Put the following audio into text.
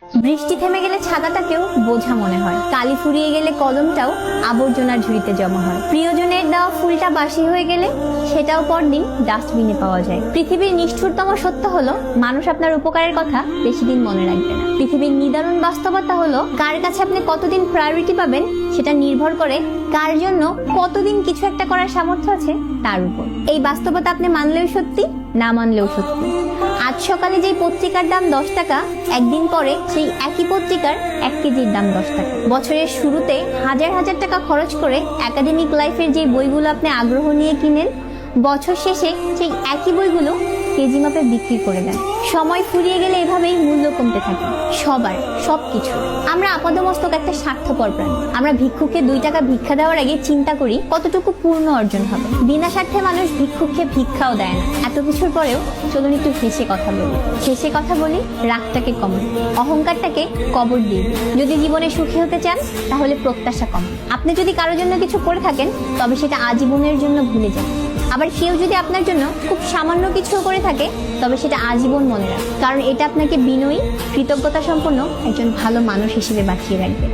বৃষ্টি থেমে গেলে ছাতাটাকেও বোঝা মনে হয়, কালি ফুরিয়ে গেলে কলমটাও আবর্জনার ঝুড়িতে জমা হয়, প্রিয়জনের দেওয়া ফুলটা বাসি হয়ে গেলে সেটাও পরদিন ডাস্টবিনে পাওয়া যায়। পৃথিবীর নিষ্ঠুরতম সত্য হলো মানুষ আপনার উপকারের কথা বেশি দিন মনে রাখবে না। পৃথিবীর নিদারুণ বাস্তবতা হলো কার কাছে আপনি কতদিন প্রায়োরিটি পাবেন সেটা নির্ভর করে কার জন্য কতদিন কিছু একটা করার সামর্থ্য আছে তার উপর। এই বাস্তবতা আপনি মানলেও সত্যি, না মানলেও সত্যি। আজ সকালে যেই পত্রিকার দাম 10 টাকা, একদিন পরে সেই একই পত্রিকার 1 কেজির দাম 10 টাকা। বছরের শুরুতে হাজার হাজার টাকা খরচ করে একাডেমিক লাইফের যে বইগুলো আপনি আগ্রহ নিয়ে কিনেন, বছর শেষে সেই একই বইগুলো কেজি মাপে বিক্রি করে দেন। সময় ফুরিয়ে গেলে এভাবেই মূল্য কমতে থাকে সবার, সবকিছু। আমরা আপাদমস্তক একটা স্বার্থপর প্রাণী। আমরা ভিক্ষুককে 2 টাকা ভিক্ষা দেওয়ার আগে চিন্তা করি কতটুকু পূর্ণ অর্জন হবে। বিনা স্বার্থে মানুষ ভিক্ষুককে ভিক্ষাও দেয় না। এত কিছুর পরেও চলুন একটু হেসে কথা বলি। হেসে কথা বলি, রাগটাকে কমান, অহংকারটাকে কবর দিয়ে দিই। যদি জীবনে সুখী হতে চান তাহলে প্রত্যাশা কমান। আপনি যদি কারোর জন্য কিছু করে থাকেন তবে সেটা আজীবনের জন্য ভুলে যান। আবার কেউ যদি আপনার জন্য খুব সামান্য কিছু করে থাকে তবে সেটা আজীবন মনে রাখ, কারণ এটা আপনাকে বিনয়ী, কৃতজ্ঞতা সম্পন্ন একজন ভালো মানুষ হিসেবে বাঁচিয়ে রাখবে।